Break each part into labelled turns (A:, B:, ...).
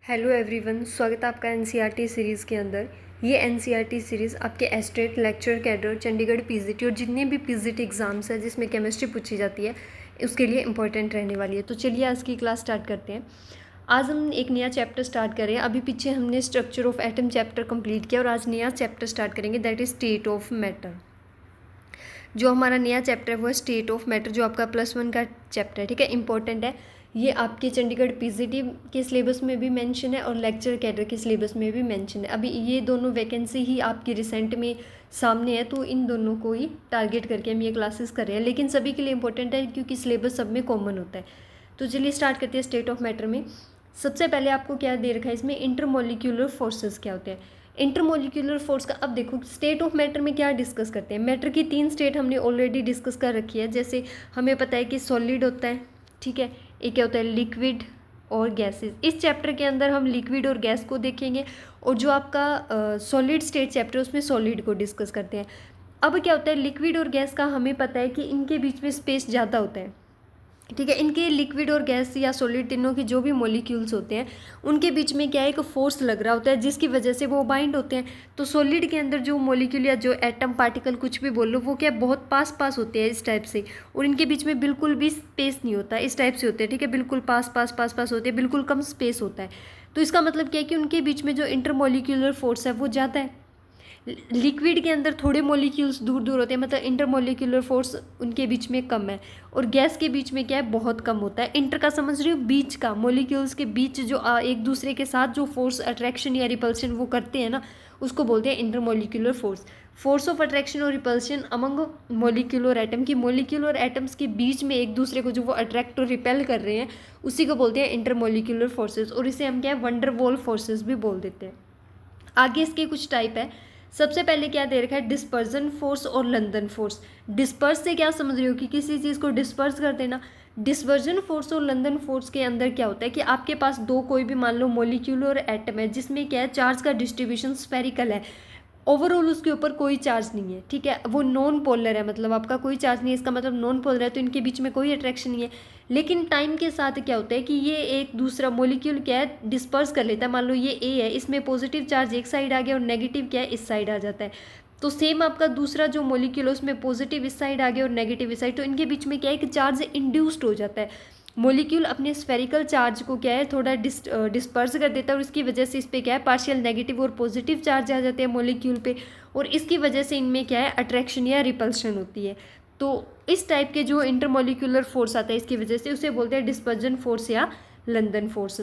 A: Hello everyone, स्वागत है आपका एनसीईआरटी सीरीज़ के अंदर। ये एनसीईआरटी सीरीज़ आपके estate, lecture cadre, Chandigarh PGT और जितने भी पीजीटी एग्ज़ाम्स हैं जिसमें केमिस्ट्री पूछी जाती है उसके लिए इंपॉर्टेंट रहने वाली है। तो चलिए आज की क्लास स्टार्ट करते हैं। आज हम एक नया चैप्टर स्टार्ट कर रहे हैं। अभी पीछे हमने structure of atom chapter complete किया और आज नया चैप्टर स्टार्ट करेंगे, that is state of matter. जो हमारा नया चैप्टर है वो है स्टेट ऑफ मैटर, जो आपका +1 का चैप्टर है। ठीक है, इंपॉर्टेंट है। ये आपके चंडीगढ़ पीजीटी के सिलेबस में भी मेंशन है और लेक्चर कैडर के सिलेबस में भी मेंशन है। अभी ये दोनों वैकेंसी ही आपकी रिसेंट में सामने है, तो इन दोनों को ही टारगेट करके हम ये क्लासेस कर रहे हैं, लेकिन सभी के लिए इंपॉर्टेंट है क्योंकि सिलेबस सब में कॉमन होता है। तो चलिए स्टार्ट करते हैं स्टेट ऑफ मैटर में। सबसे पहले आपको क्या दे रखा है इसमें, इंटरमोलिक्यूलर फोर्सेस क्या होते हैं। इंटरमोलिक्यूलर फोर्स का अब देखो, स्टेट ऑफ मैटर में क्या डिस्कस करते हैं। मैटर की 3 स्टेट हमने ऑलरेडी डिस्कस कर रखी है। जैसे हमें पता है कि सॉलिड होता है, ठीक है, एक क्या होता है लिक्विड और गैसेस। इस चैप्टर के अंदर हम लिक्विड और गैस को देखेंगे, और जो आपका सॉलिड स्टेट चैप्टर उसमें सॉलिड को डिस्कस करते हैं। अब क्या होता है, लिक्विड और गैस का हमें पता है कि इनके बीच में स्पेस ज़्यादा होता है, ठीक है। इनके लिक्विड और गैस या सॉलिड तीनों की जो भी मॉलिक्यूल्स होते हैं उनके बीच में क्या है, एक फोर्स लग रहा होता है जिसकी वजह से वो बाइंड होते हैं। तो सॉलिड के अंदर जो मॉलिक्यूल या जो एटम पार्टिकल कुछ भी बोल लो वो क्या बहुत पास पास होते हैं इस टाइप से, और इनके बीच में बिल्कुल भी स्पेस नहीं होता, इस टाइप से होते हैं, ठीक है। बिल्कुल पास पास पास पास होते हैं, बिल्कुल कम स्पेस होता है। तो इसका मतलब क्या है कि उनके बीच में जो इंटरमोलिक्यूलर फोर्स है वो ज़्यादा है। लिक्विड के अंदर थोड़े मॉलिक्यूल्स दूर दूर होते हैं, मतलब इंटरमोलिक्यूलर फोर्स उनके बीच में कम है, और गैस के बीच में क्या है बहुत कम होता है। इंटर का समझ रही हो, बीच का, मॉलिक्यूल्स के बीच जो एक दूसरे के साथ जो फोर्स अट्रैक्शन या रिपल्शन वो करते हैं ना, उसको बोलते हैं intermolecular force. Force of attraction और रिपल्शन अमंग मॉलिक्यूलर एटम, की मॉलिक्यूलर एटम्स के बीच में एक दूसरे को जो वो अट्रैक्ट और रिपेल कर रहे हैं उसी को बोलते हैं इंटरमोलिक्यूलर फोर्सेज, और इसे हम क्या है वंडरवॉल फोर्सेज भी बोल देते हैं। आगे इसके कुछ टाइप है। सबसे पहले क्या दे रखा है, डिस्पर्जन फोर्स और लंदन फोर्स। डिस्पर्स से क्या समझ रहे हो कि किसी चीज़ को डिस्पर्स कर देना। डिस्पर्जन फोर्स और लंदन फोर्स के अंदर क्या होता है कि आपके पास दो कोई भी मान लो मॉलिक्यूल और एटम है जिसमें क्या है चार्ज का डिस्ट्रीब्यूशन स्फेरिकल है, ओवरऑल उसके ऊपर कोई चार्ज नहीं है, ठीक है। वो नॉन पोलर है, मतलब आपका कोई चार्ज नहीं है, इसका मतलब नॉन पोलर है, तो इनके बीच में कोई अट्रैक्शन नहीं है। लेकिन टाइम के साथ क्या होता है कि ये एक दूसरा मॉलिक्यूल क्या है डिस्पर्स कर लेता है। मान लो ये ए है, इसमें पॉजिटिव चार्ज एक साइड आ गया और नेगेटिव क्या है इस साइड आ जाता है। तो सेम आपका दूसरा जो मॉलिक्यूल है उसमें पॉजिटिव इस साइड आ गया और नेगेटिव इस साइड, तो इनके बीच में क्या है कि चार्ज इंड्यूस्ड हो जाता है। मॉलिक्यूल अपने स्फेरिकल चार्ज को क्या है थोड़ा डिस्पर्स कर देता है, और इसकी वजह से इस पर क्या है पार्शियल नेगेटिव और पॉजिटिव चार्ज आ जाते हैं मॉलिक्यूल पे, और इसकी वजह से इनमें क्या है अट्रैक्शन या रिपल्शन होती है। तो इस टाइप के जो इंटरमोलिक्यूलर फोर्स आता है इसकी वजह से उसे बोलते हैं डिस्पर्जन फोर्स या लंदन फोर्स।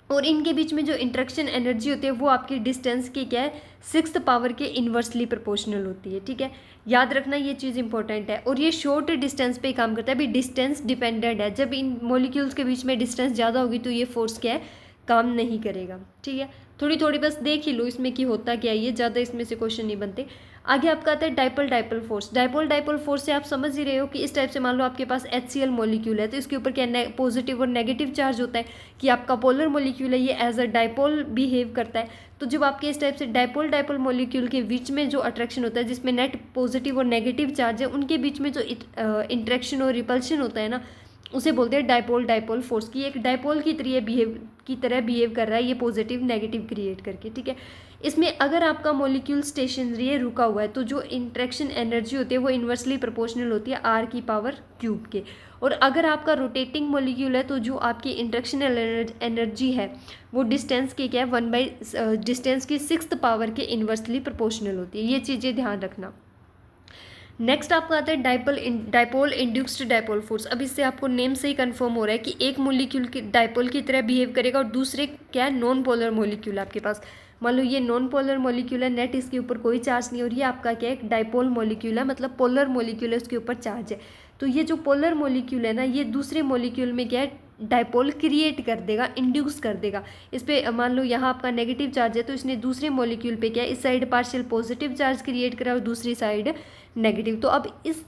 A: और इनके बीच में जो इंट्रैक्शन एनर्जी होती है वो आपकी डिस्टेंस की क्या है 6th पावर के इन्वर्सली प्रोपोर्शनल होती है, ठीक है। याद रखना ये चीज़ इंपॉर्टेंट है, और ये शॉर्ट डिस्टेंस पे काम करता है। अभी डिस्टेंस डिपेंडेंट है, जब इन मॉलिक्यूल्स के बीच में डिस्टेंस ज़्यादा होगी तो ये फोर्स क्या है काम नहीं करेगा, ठीक है। थोड़ी थोड़ी बस देख ही लो इसमें कि होता क्या है, ये ज़्यादा इसमें से क्वेश्चन नहीं बनते। आगे आपका आता है dipole dipole force. Dipole dipole force से आप समझ ही रहे हो कि इस टाइप से मान लो आपके पास HCl मॉलिक्यूल है, तो इसके ऊपर क्या पॉजिटिव और नेगेटिव चार्ज होता है कि आपका पोलर मॉलिक्यूल है ये एज अ डाइपोल बिहेव करता है। तो जब आपके इस टाइप से डाइपोल डाइपोल मॉलिक्यूल के बीच में जो अट्रैक्शन होता है जिसमें नेट पॉजिटिव और नेगेटिव चार्ज है, उनके बीच में जो इंट्रैक्शन और रिपल्शन होता है ना, उसे बोलते हैं डाइपोल डाइपोल फोर्स। की एक डाइपोल की तरह बिहेव कर रहा है ये पॉजिटिव नेगेटिव क्रिएट करके, ठीक है। इसमें अगर आपका मॉलिक्यूल स्टेशनरी है, रुका हुआ है, तो जो इंट्रैक्शन एनर्जी होती है वो इन्वर्सली प्रोपोर्शनल होती है R³ के। और अगर आपका रोटेटिंग मॉलिक्यूल है तो जो आपकी इंट्रैक्शन एनर्जी है वो डिस्टेंस की क्या है 1/, डिस्टेंस की 6th पावर के इन्वर्सली प्रोपोर्शनल होती है। ये चीज़ें ध्यान रखना। नेक्स्ट आपका आता है डाइपोल इंड्यूस्ड डाइपोल फोर्स। अब इससे आपको नेम से ही कंफर्म हो रहा है कि एक मॉलिक्यूल की डाइपोल की तरह बिहेव करेगा और दूसरे क्या है नॉन पोलर मॉलिक्यूल आपके पास। मान लो ये नॉन पोलर मॉलिक्यूल है, नेट इसके ऊपर कोई चार्ज नहीं, और ये आपका क्या है डाइपोल मॉलिक्यूल है, मतलब पोलर मॉलिक्यूल है उसके ऊपर चार्ज है। तो ये जो पोलर मॉलिक्यूल है ना ये दूसरे मॉलिक्यूल में क्या है डाइपोल क्रिएट कर देगा, इंड्यूस कर देगा। इस पर मान लो यहाँ आपका नेगेटिव चार्ज है तो इसने दूसरे मॉलिक्यूल पे क्या है इस side partial positive charge create करा और दूसरी साइड नेगेटिव। तो अब इस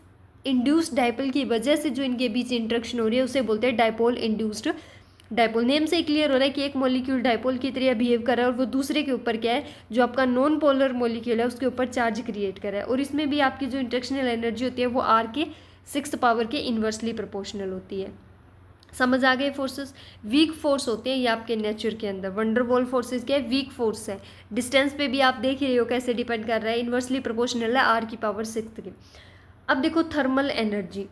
A: इंड्यूस्ड डाइपोल की वजह से जो इनके बीच इंट्रैक्शन हो रही है उसे बोलते हैं डाइपोल इंड्यूस्ड डाइपोल। नेम से क्लियर हो रहा है कि एक मॉलिक्यूल डाइपोल की तरह बिहेव कर रहा है और वो दूसरे के ऊपर क्या है जो आपका नॉन पोलर मॉलिक्यूल है उसके ऊपर चार्ज क्रिएट कर रहा है, और इसमें भी आपकी जो इंट्रैक्शनल एनर्जी होती है वो R के 6th पावर के इन्वर्सली प्रोपोर्शनल होती है। समझ आ गए फोर्सेस। वीक फोर्स होते हैं ये आपके नेचर के अंदर। वंडरवॉल फोर्सेस क्या है, वीक फोर्स है। डिस्टेंस पे भी आप देख रहे हो कैसे डिपेंड कर रहा है, इन्वर्सली प्रोपोर्शनल है r⁶ के। अब देखो थर्मल एनर्जी।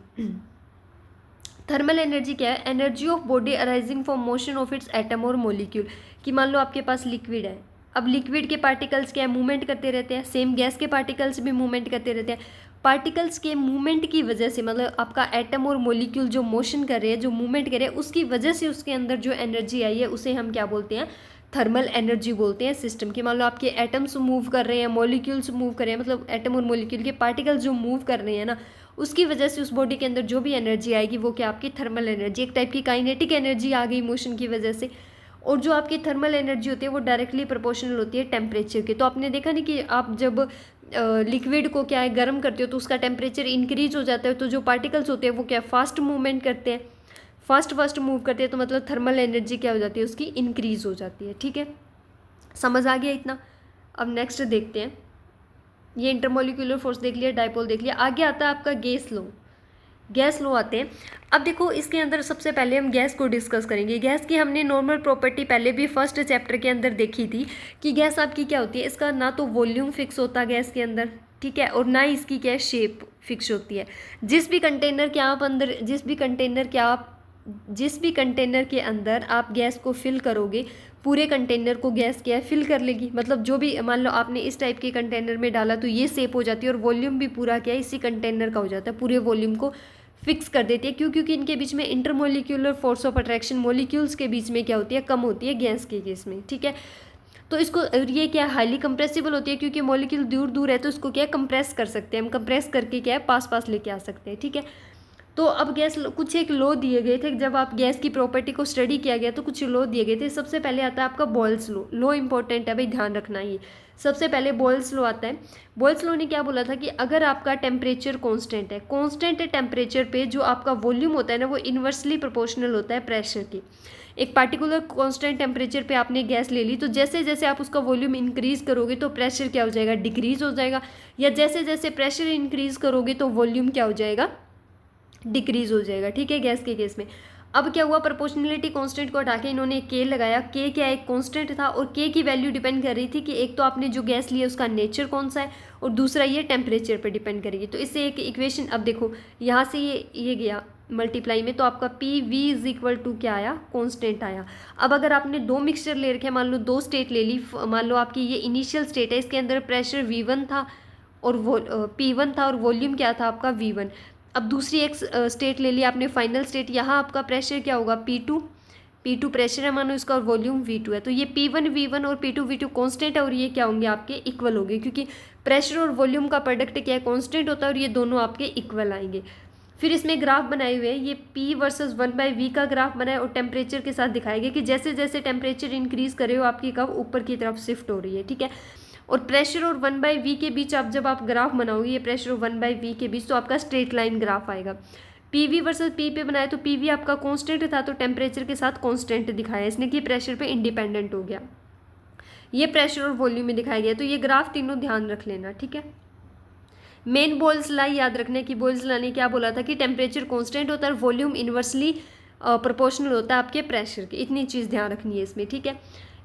A: थर्मल एनर्जी क्या है, energy of body arising from motion of its atom और मोलिक्यूल। कि मान लो आपके पास लिक्विड है, अब लिक्विड के पार्टिकल्स क्या है, मूवमेंट करते रहते हैं, सेम गैस के पार्टिकल्स भी मूवमेंट करते रहते हैं। पार्टिकल्स के मूवमेंट की वजह से, मतलब आपका एटम और मोलिक्यूल जो मोशन कर रहे हैं, जो मूवमेंट कर रहे हैं, उसकी वजह से उसके अंदर जो एनर्जी आई है उसे हम क्या बोलते हैं, थर्मल एनर्जी बोलते हैं सिस्टम की। मान लो आपके एटम्स मूव कर रहे हैं, मॉलिक्यूल्स मूव कर रहे हैं, मतलब एटम और मॉलिक्यूल के पार्टिकल्स जो मूव कर रहे हैं ना, उसकी वजह से उस बॉडी के अंदर जो भी एनर्जी आएगी वो क्या आपकी थर्मल एनर्जी, एक टाइप की काइनेटिक एनर्जी आ गई मोशन की वजह से। और जो आपकी थर्मल एनर्जी होती है वो डायरेक्टली प्रोपोर्शनल होती है टेम्परेचर के। तो आपने देखा नहीं कि आप जब लिक्विड को क्या है गर्म करते हो तो उसका टेम्परेचर इंक्रीज हो जाता है, तो जो पार्टिकल्स होते हैं वो क्या फास्ट मूवमेंट करते हैं, फास्ट मूव करते हैं, तो मतलब थर्मल एनर्जी क्या हो जाती है उसकी इंक्रीज हो जाती है। ठीक है, समझ आ गया इतना। अब नेक्स्ट देखते हैं, ये इंटरमोलिकुलर फोर्स देख लिया, डाइपोल देख लिया। आगे आता है आपका गैस लो। गैस लो आते हैं। अब देखो इसके अंदर सबसे पहले हम गैस को डिस्कस करेंगे। गैस की हमने नॉर्मल प्रॉपर्टी पहले भी फर्स्ट चैप्टर के अंदर देखी थी कि गैस आपकी क्या होती है, इसका ना तो वॉल्यूम फिक्स होता गैस के अंदर, ठीक है, और ना इसकी क्या शेप फिक्स होती है। जिस भी कंटेनर के अंदर आप गैस को फिल करोगे, पूरे कंटेनर को गैस क्या है फिल कर लेगी। मतलब जो भी मान लो आपने इस टाइप के कंटेनर में डाला तो ये शेप हो जाती है, और वॉल्यूम भी पूरा क्या है इसी कंटेनर का हो जाता है, पूरे वॉल्यूम को फिक्स कर देती है। क्यों? क्योंकि इनके बीच में intermolecular force of attraction molecules के बीच में क्या होती है, कम होती है गैस के केस में। ठीक है, तो इसको ये क्या हाईली कंप्रेसिबल होती है, क्योंकि मॉलिक्यूल दूर दूर है तो इसको क्या कंप्रेस कर सकते हैं हम, कंप्रेस करके क्या है पास पास लेके आ सकते हैं। ठीक है, तो अब गैस कुछ एक लॉ दिए गए थे, जब आप गैस की प्रॉपर्टी को स्टडी किया गया तो कुछ लॉ दिए गए थे। सबसे पहले आता है आपका बॉयल्स लॉ। लॉ इंपॉर्टेंट है भाई, ध्यान रखना। ये सबसे पहले बॉयल्स लॉ आता है। बॉयल्स लॉ ने क्या बोला था कि अगर आपका टेम्परेचर कांस्टेंट है, कांस्टेंट टेम्परेचर पे जो आपका वॉल्यूम होता है ना वो इन्वर्सली प्रोपोर्शनल होता है प्रेशर की। एक पार्टिकुलर कांस्टेंट टेम्परेचर पे आपने गैस ले ली, तो जैसे जैसे आप उसका वॉल्यूम इंक्रीज करोगे तो प्रेशर क्या हो जाएगा, डिक्रीज हो जाएगा, या जैसे जैसे प्रेशर इंक्रीज करोगे तो वॉल्यूम क्या हो जाएगा, डिक्रीज हो जाएगा। ठीक है, गैस के केस में। अब क्या हुआ, प्रोपोर्शनलिटी कांस्टेंट को हटा के इन्होंने के लगाया। के क्या एक कांस्टेंट था, और के की वैल्यू डिपेंड कर रही थी कि एक तो आपने जो गैस ली है उसका नेचर कौन सा है, और दूसरा ये टेम्परेचर पे डिपेंड करेगी। तो इससे एक इक्वेशन, अब देखो यहाँ से ये गया मल्टीप्लाई में, तो आपका P V is equal to क्या आया, कांस्टेंट आया। अब अगर आपने दो मिक्सचर ले रखे, मान लो दो स्टेट ले ली, मान लो आपकी ये इनिशियल स्टेट है, इसके अंदर प्रेशर V1 था और वो P1 था, और वॉल्यूम क्या था आपका V1। अब दूसरी एक स्टेट ले ली आपने फाइनल स्टेट, यहाँ आपका प्रेशर क्या होगा, P2 प्रेशर है मानो इसका, और वॉल्यूम V2 है। तो ये P1 V1 और P2 V2 कांस्टेंट है, और ये क्या होंगे आपके इक्वल होंगे, क्योंकि प्रेशर और वॉल्यूम का प्रोडक्ट क्या है, कांस्टेंट होता है, और ये दोनों आपके इक्वल आएंगे। फिर इसमें ग्राफ बनाए हुए हैं, ये P वर्सेस 1/V का ग्राफ बनाया और टेम्परेचर के साथ दिखाया गया कि जैसे जैसे टेम्परेचर इंक्रीज करे हो आपकी कर्व ऊपर की तरफ शिफ्ट हो रही है। ठीक है, और प्रेशर और 1/V के बीच आप जब आप ग्राफ बनाओगे, ये प्रेशर और 1/V के बीच, तो आपका स्ट्रेट लाइन ग्राफ आएगा। PV वर्सेस P पे बनाया तो PV आपका कांस्टेंट था, तो टेम्परेचर के साथ कांस्टेंट दिखाया इसने कि प्रेशर पे इंडिपेंडेंट हो गया। ये प्रेशर और वॉल्यूम में दिखाया गया। तो ये ग्राफ तीनों ध्यान रख लेना। ठीक है, मेन बॉयल्स लॉ याद रखने की, बॉयल्स लॉ ने क्या बोला था कि टेम्परेचर कांस्टेंट होता है और वॉल्यूम इन्वर्सली प्रोपोर्शनल होता है आपके प्रेशर के। इतनी चीज़ ध्यान रखनी है इसमें। ठीक है,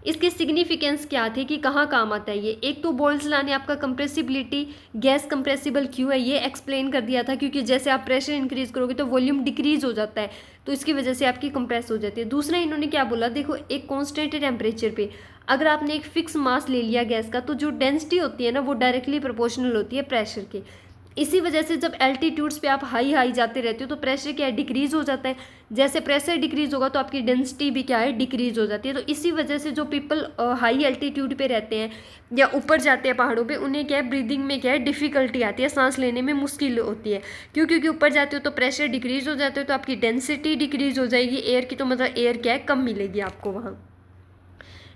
A: इसके सिग्निफिकेंस क्या थे कि कहाँ काम आता है ये, एक तो बॉयल्स लॉ ने आपका कंप्रेसिबिलिटी, गैस कंप्रेसिबल क्यों है ये एक्सप्लेन कर दिया था, क्योंकि जैसे आप प्रेशर इंक्रीज करोगे तो वॉल्यूम डिक्रीज हो जाता है, तो इसकी वजह से आपकी कंप्रेस हो जाती है। दूसरा इन्होंने क्या बोला, देखो एक कॉन्स्टेंट टेम्परेचर पे अगर आपने एक फिक्स मास ले लिया गैस का, तो जो डेंसिटी होती है ना वो डायरेक्टली प्रोपोर्शनल होती है प्रेशर के। इसी वजह से जब एल्टीट्यूड्स पे आप हाई जाते रहते हो तो प्रेशर क्या है, डिक्रीज हो जाता है। जैसे प्रेशर डिक्रीज होगा तो आपकी डेंसिटी भी क्या है, डिक्रीज हो जाती है। तो इसी वजह से जो पीपल हाई एल्टीट्यूड पे रहते हैं या ऊपर जाते हैं पहाड़ों पे, उन्हें क्या है ब्रीदिंग में क्या है डिफिकल्टी आती है, सांस लेने में मुश्किल होती है। क्यों? क्योंकि ऊपर जाते हो तो प्रेशर डिक्रीज हो जाते हो, तो आपकी डेंसिटी डिक्रीज हो जाएगी एयर की, तो मतलब एयर क्या है कम मिलेगी आपको वहाँ।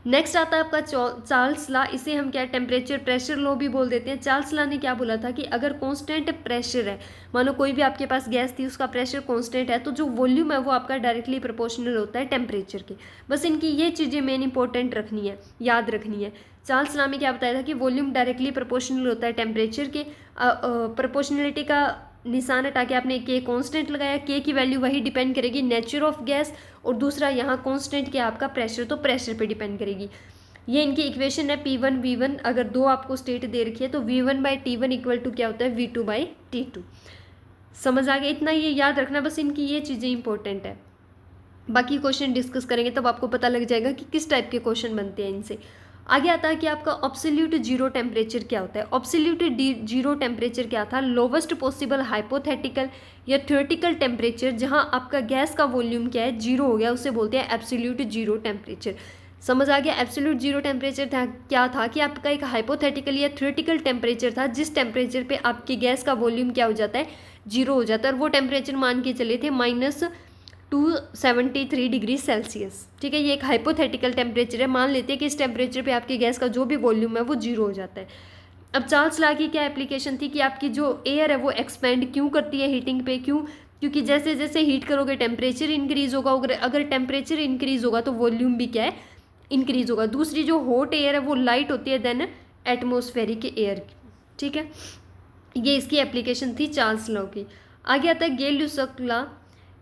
A: नेक्स्ट आता है आपका चार्ल्स लॉ। इसे हम क्या टेम्परेचर प्रेशर लॉ भी बोल देते हैं। चार्ल्स लॉ ने क्या बोला था कि अगर कांस्टेंट प्रेशर है, मानो कोई भी आपके पास गैस थी उसका प्रेशर कांस्टेंट है, तो जो वॉल्यूम है वो आपका डायरेक्टली प्रोपोर्शनल होता है टेम्परेचर के। बस इनकी ये चीज़ें मेन इंपॉर्टेंट रखनी है, याद रखनी है। चार्ल्स लॉ में क्या बताया था कि वॉल्यूम डायरेक्टली प्रोपोर्शनल होता है टेम्परेचर के। प्रोपोर्शनलिटी का निशान हटा के आपने के कांस्टेंट लगाया, के की वैल्यू वही डिपेंड करेगी नेचर ऑफ गैस, और दूसरा यहाँ कांस्टेंट क्या आपका प्रेशर, तो प्रेशर पे डिपेंड करेगी। ये इनकी इक्वेशन है P1 V1, अगर दो आपको स्टेट दे रखी है तो V1/T1 इक्वल टू क्या होता है V2/T2। समझ आ गया? इतना ये याद रखना, बस इनकी ये चीज़ें इंपॉर्टेंट है। बाकी क्वेश्चन डिस्कस करेंगे तब आपको पता लग जाएगा कि किस टाइप के क्वेश्चन बनते हैं इनसे। आगे आता है कि आपका ऑब्सोल्यूट जीरो टेम्परेचर क्या होता है। ऑब्सोल्यूट जीरो टेम्परेचर क्या था, लोवेस्ट पॉसिबल हाइपोथेटिकल या थ्योरेटिकल टेम्परेचर जहां आपका गैस का वॉल्यूम क्या है जीरो हो गया, उसे बोलते हैं एब्सोल्यूट जीरो टेम्परेचर। समझ आ गया? एब्सोल्यूट जीरो टेम्परेचर था क्या था कि आपका एक हाइपोथेटिकल या थ्योरेटिकल टेम्परेचर था जिस टेम्परेचर पे आपकी गैस का वॉल्यूम क्या हो जाता है, जीरो हो जाता है, और वो टेम्परेचर मान के चले थे -273 डिग्री सेल्सियस। ठीक है, ये एक हाइपोथेटिकल टेम्परेचर है। मान लेते हैं कि इस टेम्परेचर पे आपकी गैस का जो भी वॉल्यूम है वो जीरो हो जाता है। अब चार्ल्स लॉ की क्या एप्लीकेशन थी कि आपकी जो एयर है वो एक्सपेंड क्यों करती है हीटिंग पे, क्यों? क्योंकि जैसे जैसे हीट करोगे टेम्परेचर इंक्रीज होगा, अगर टेम्परेचर इंक्रीज होगा तो वॉल्यूम भी क्या है, इंक्रीज होगा। दूसरी जो हॉट एयर है वो लाइट होती है देन एटमोस्फेरिक एयर की। ठीक है, ये इसकी एप्लीकेशन थी चार्ल्स लॉ की। आगे आता है गेल-ल्यूसक लॉ।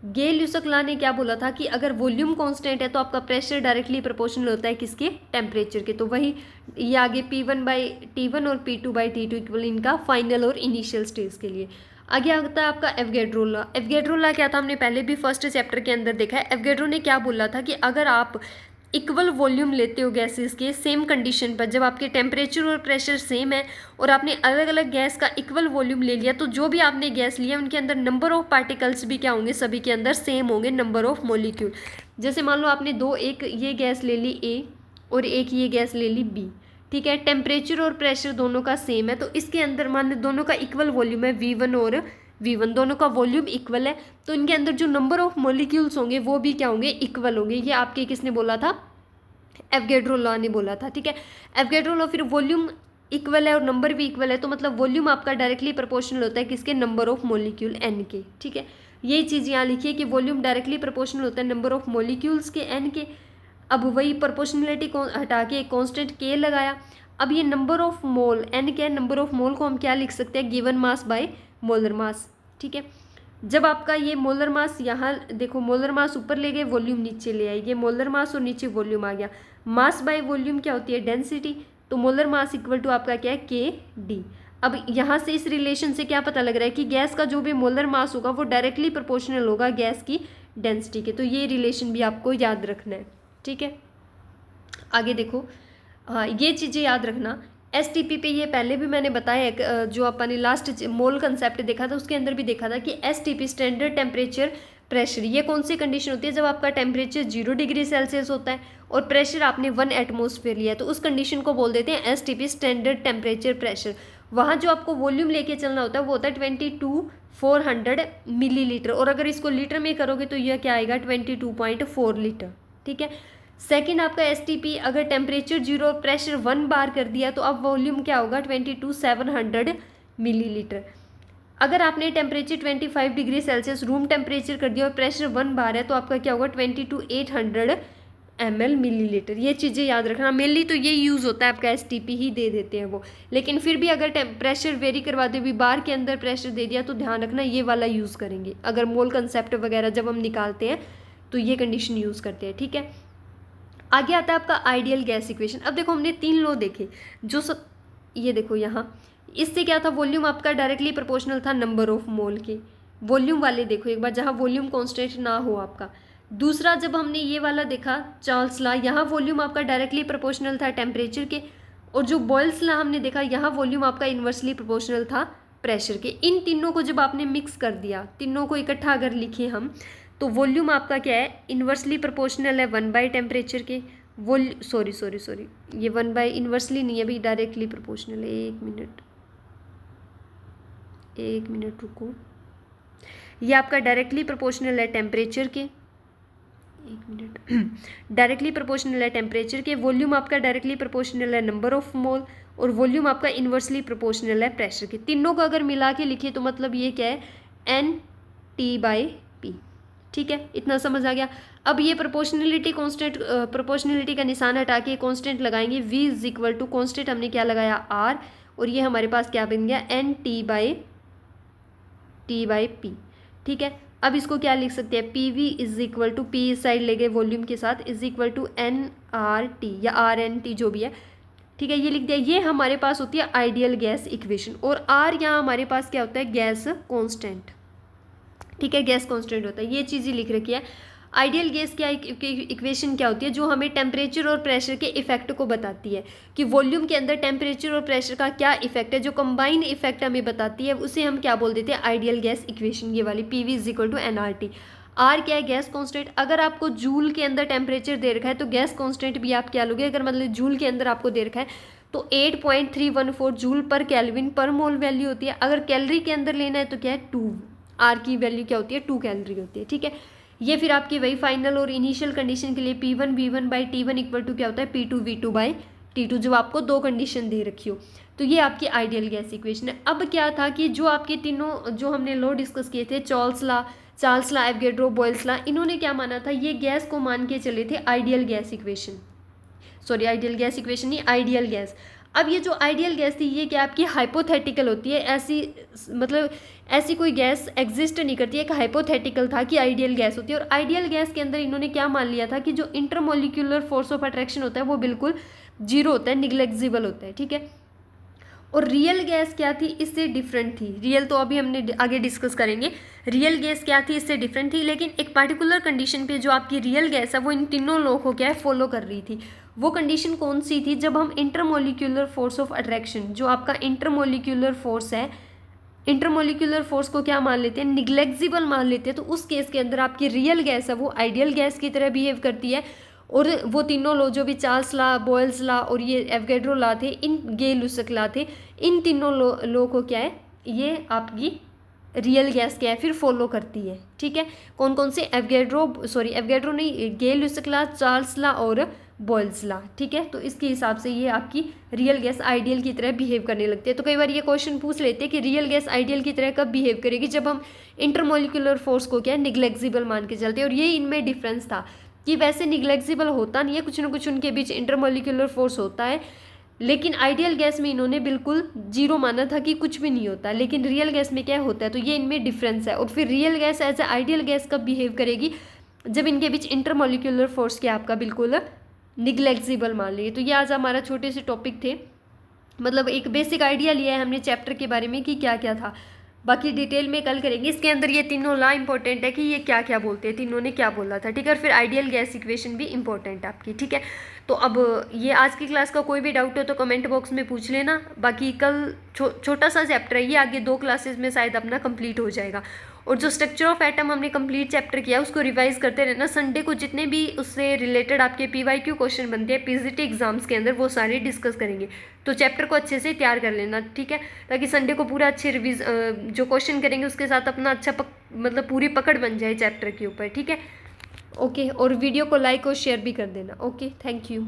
A: गेल-ल्यूसक लॉ ने क्या बोला था कि अगर वॉल्यूम कांस्टेंट है तो आपका प्रेशर डायरेक्टली प्रोपोर्शनल होता है किसके, टेम्परेचर के। तो वही ये आगे P1/T1 और P2/T2 इक्वल इनका फाइनल और इनिशियल स्टेज के लिए। आगे आता है आपका एवोगैड्रो लॉ। एवोगैड्रो लॉ क्या था, हमने पहले भी फर्स्ट चैप्टर के अंदर देखा है। एवोगैड्रो ने क्या बोला था कि अगर आप इक्वल वॉल्यूम लेते हो गैसेस के सेम कंडीशन पर, जब आपके टेम्परेचर और प्रेशर सेम है और आपने अलग अलग गैस का इक्वल वॉल्यूम ले लिया, तो जो भी आपने गैस लिया उनके अंदर नंबर ऑफ पार्टिकल्स भी क्या होंगे, सभी के अंदर सेम होंगे नंबर ऑफ मॉलिक्यूल। जैसे मान लो आपने एक ये गैस ले ली A और एक ये गैस ले ली B। ठीक है, टेम्परेचर और प्रेशर दोनों का सेम है, तो इसके अंदर मान लो दोनों का इक्वल वॉल्यूम है V1 और V1, दोनों का वॉल्यूम इक्वल है, तो इनके अंदर जो नंबर ऑफ मॉलिक्यूल्स होंगे वो भी क्या होंगे, इक्वल होंगे। ये आपके किसने बोला था, एवोगैड्रो लॉ ने बोला था। ठीक है, एवोगैड्रो लॉ, फिर वॉल्यूम इक्वल है और नंबर भी इक्वल है, तो मतलब वॉल्यूम आपका डायरेक्टली प्रोपोर्शनल होता है किसके, नंबर ऑफ मॉलिक्यूल n के। ठीक है, ये चीज़ यहाँ लिखिए कि वॉल्यूम डायरेक्टली प्रोपोर्शनल होता है नंबर ऑफ मॉलिक्यूल्स के n के। अब वही प्रोपोर्शनलिटी को हटा के एक कॉन्स्टेंट k लगाया। अब ये नंबर ऑफ मोल n के, नंबर ऑफ मोल को हम क्या लिख सकते हैं, given mass by molar mass. ठीक है, जब आपका ये मोलर मास, यहाँ देखो मोलर मास ऊपर ले गए, वॉल्यूम नीचे ले आएगी, मोलर मास और नीचे वॉल्यूम आ गया। मास बाय वॉल्यूम क्या होती है, डेंसिटी, तो मोलर मास इक्वल टू आपका क्या है, KD। अब यहाँ से इस रिलेशन से क्या पता लग रहा है कि गैस का जो भी मोलर मास होगा वो डायरेक्टली प्रोपोर्शनल होगा गैस की डेंसिटी के। तो ये रिलेशन भी आपको याद रखना है। ठीक है, आगे देखो, हाँ ये चीज़ें याद रखना। STP पे ये पहले भी मैंने बताया, जो अपन ने लास्ट मोल कंसेप्ट देखा था उसके अंदर भी देखा था कि STP स्टैंडर्ड टेम्परेचर प्रेशर, ये कौन सी कंडीशन होती है, जब आपका टेम्परेचर 0 डिग्री सेल्सियस होता है और प्रेशर आपने 1 एटमोसफेयर लिया है, तो उस कंडीशन को बोल देते हैं STP स्टैंडर्ड टेम्परेचर प्रेशर। वहाँ जो आपको वॉल्यूम लेके चलना होता है वो होता है 22,400 मिलीलीटर, और अगर इसको लीटर में करोगे तो यह क्या आएगा, 22.4 लीटर। ठीक है, सेकंड आपका STP, अगर टेम्परेचर 0 और प्रेशर 1 बार कर दिया तो अब वॉल्यूम क्या होगा, 22,700 मिलीलीटर। अगर आपने temperature 25 degree Celsius room temperature कर दिया और प्रेशर 1 बार है तो आपका क्या होगा, 22,800 ml मिलीलीटर। ये चीज़ें याद रखना, मेनली तो ये यूज़ होता है आपका STP ही दे देते हैं वो, लेकिन फिर भी अगर प्रेशर वेरी करवाते हुए बार के अंदर प्रेशर दे दिया तो ध्यान रखना ये वाला यूज़ करेंगे। अगर मोल कंसेप्ट वगैरह जब हम निकालते हैं तो ये कंडीशन यूज़ करते हैं। ठीक है, आगे आता है आपका आइडियल गैस इक्वेशन। अब देखो हमने 3 लॉ देखे, जो ये देखो यहाँ, इससे क्या था, वॉल्यूम आपका डायरेक्टली प्रोपोर्शनल था नंबर ऑफ मोल के। वॉल्यूम वाले देखो एक बार, जहाँ वॉल्यूम कांस्टेंट ना हो आपका। दूसरा जब हमने ये वाला देखा चार्ल्स लॉ, यहाँ वॉल्यूम आपका डायरेक्टली प्रोपोर्शनल था टेम्परेचर के, और जो बॉयल्स लॉ हमने देखा यहाँ वॉल्यूम आपका इन्वर्सली प्रोपोर्शनल था प्रेशर के। इन तीनों को जब आपने मिक्स कर दिया, तीनों को इकट्ठा अगर लिखे हम, तो वॉल्यूम आपका क्या है, इन्वर्सली प्रोपोर्शनल है 1 बाय टेम्परेचर के। सॉरी ये 1 बाय इन्वर्सली नहीं है अभी, डायरेक्टली प्रोपोर्शनल है। एक मिनट रुको, ये आपका डायरेक्टली प्रोपोर्शनल है टेम्परेचर के, एक मिनट डायरेक्टली प्रोपोर्शनल है टेम्परेचर के। वॉल्यूम आपका डायरेक्टली प्रोपोर्शनल है नंबर ऑफ मोल, और वॉल्यूम आपका इन्वर्सली प्रोपोर्शनल है प्रेशर के। तीनों को अगर मिला के लिखिए तो मतलब ये क्या है, NT/P। ठीक है, इतना समझ आ गया। अब ये प्रोपोर्शनलिटी कांस्टेंट, प्रोपोर्शनलिटी का निशान हटा के कांस्टेंट लगाएंगे, V is equal to constant हमने क्या लगाया, R, और ये हमारे पास क्या बन गया, NT/P। T/P, ठीक है। अब इसको क्या लिख सकते हैं, PV is equal to, P इस साइड ले गए वॉल्यूम के साथ, इज इक्वल टू nRT या RNT जो भी है, ठीक है, ये लिख दिया। ये हमारे पास होती है आइडियल गैस इक्वेशन, और R यहाँ हमारे पास क्या होता है, गैस कॉन्स्टेंट, ठीक है, गैस कॉन्स्टेंट होता है, ये चीज़ लिख रखी है। आइडियल गैस क्या इक्वेशन क्या होती है, जो हमें टेम्परेचर और प्रेशर के इफेक्ट को बताती है कि वॉल्यूम के अंदर टेम्परेचर और प्रेशर का क्या इफेक्ट है, जो कंबाइन इफेक्ट हमें बताती है उसे हम क्या बोल देते हैं, आइडियल गैस इक्वेशन, ये वाली PV is equal to nRT। R क्या है, गैस कॉन्स्टेंट। अगर आपको जूल के अंदर टेम्परेचर दे रखा है तो गैस कॉन्स्टेंट भी आप क्या लोगे, अगर मतलब जूल के अंदर आपको दे रखा है तो 8.314 जूल पर केल्विन पर मोल वैल्यू होती है। अगर कैलोरी के अंदर लेना है तो क्या है, 2, R की वैल्यू क्या होती है, 2 कैलोरी होती है, ठीक है। ये फिर आपकी वही फाइनल और इनिशियल कंडीशन के लिए P1 V1 by T1 equal to क्या होता है, P2 V2 बाई T2, जब आपको 2 कंडीशन दे रखी हो। तो ये आपकी आइडियल गैस इक्वेशन है। अब क्या था कि जो आपके तीनों जो हमने लॉ डिस्कस किए थे, चार्ल्स ला, एवोगैड्रो, बॉयल्स ला, इन्होंने क्या माना था, ये गैस को मान के चले थे ideal gas equation, sorry ideal gas equation नहीं, आइडियल गैस। अब ये जो आइडियल गैस थी ये क्या आपकी हाइपोथेटिकल होती है, ऐसी मतलब ऐसी कोई गैस एग्जिस्ट नहीं करती है, एक हाइपोथेटिकल था कि आइडियल गैस होती है। और आइडियल गैस के अंदर इन्होंने क्या मान लिया था कि जो इंटरमोलिक्यूलर फोर्स ऑफ अट्रैक्शन होता है वो बिल्कुल जीरो होता है, निग्लेक्जिबल होता है, ठीक है। और रियल गैस क्या थी, इससे डिफरेंट थी। रियल तो अभी हमने आगे डिस्कस करेंगे, रियल गैस क्या थी, इससे डिफरेंट थी, लेकिन एक पर्टिकुलर कंडीशन पे जो आपकी रियल गैस है वो इन तीनों लोगों को क्या है, फॉलो कर रही थी। वो कंडीशन कौन सी थी, जब हम इंटरमोलिक्यूलर फोर्स ऑफ अट्रैक्शन, जो आपका इंटरमोलिक्यूलर फोर्स है, इंटरमोलिक्यूलर फोर्स को क्या मान लेते हैं, निग्लेक्जिबल मान लेते हैं, तो उस केस के अंदर आपकी रियल गैस है वो आइडियल गैस की तरह बिहेव करती है। और वो तीनों लो जो भी चार्ल्स ला, बॉयल्स ला और ये एवोगैड्रो ला थे, इन गे-लुसाक ला थे, इन तीनों लो को क्या है, ये आपकी रियल गैस क्या है फिर फॉलो करती है, ठीक है। कौन कौन से, एवोगैड्रो नहीं, गे-लुसाक ला, चार्ल्स ला और बॉयल्स ला, ठीक है। तो इसके हिसाब से ये आपकी रियल गैस आइडियल की तरह बिहेव करने लगती है। तो कई बार ये क्वेश्चन पूछ लेते हैं कि रियल गैस आइडियल की तरह कब बिहेव करेगी, जब हम इंटरमोलिक्यूलर फोर्स को क्या है, निग्लेक्जिबल मान के चलते हैं। और ये इनमें डिफरेंस था कि वैसे निग्लेक्जिबल होता नहीं है, कुछ ना कुछ उनके बीच इंटरमोलिक्यूलर फोर्स होता है, लेकिन आइडियल गैस में इन्होंने बिल्कुल जीरो माना था कि कुछ भी नहीं होता, लेकिन रियल गैस में क्या होता है, तो ये इनमें डिफरेंस है। और फिर real gas as a ideal gas कब बिहेव करेगी, जब इनके बीच इंटरमोलिक्यूलर फोर्स क्या आपका बिल्कुल निग्लेक्जिबल मान लिए। तो ये आज हमारा छोटे से टॉपिक थे, मतलब एक बेसिक आइडिया लिया है हमने चैप्टर के बारे में कि क्या क्या था, बाकी डिटेल में कल करेंगे। इसके अंदर ये तीनों लॉ इंपॉर्टेंट है कि ये क्या क्या बोलते हैं, तीनों ने क्या बोला था, ठीक है। और फिर आइडियल गैस इक्वेशन भी इंपॉर्टेंट है आपकी, ठीक है। तो अब ये आज की क्लास का कोई भी डाउट हो तो कमेंट बॉक्स में पूछ लेना। बाकी कल छोटा सा चैप्टर है ये, आगे 2 क्लासेस में शायद अपना कंप्लीट हो जाएगा। और जो स्ट्रक्चर ऑफ एटम हमने कंप्लीट चैप्टर किया उसको रिवाइज करते रहना। संडे को जितने भी उससे रिलेटेड आपके PYQ क्वेश्चन बनते हैं PCT एग्जाम्स के अंदर, वो सारे डिस्कस करेंगे। तो चैप्टर को अच्छे से तैयार कर लेना, ठीक है, ताकि संडे को पूरा अच्छे रिवीज जो क्वेश्चन करेंगे उसके साथ अपना अच्छा मतलब पूरी पकड़ बन जाए चैप्टर के ऊपर, ठीक है। ओके, और वीडियो को लाइक और शेयर भी कर देना। Okay, thank you.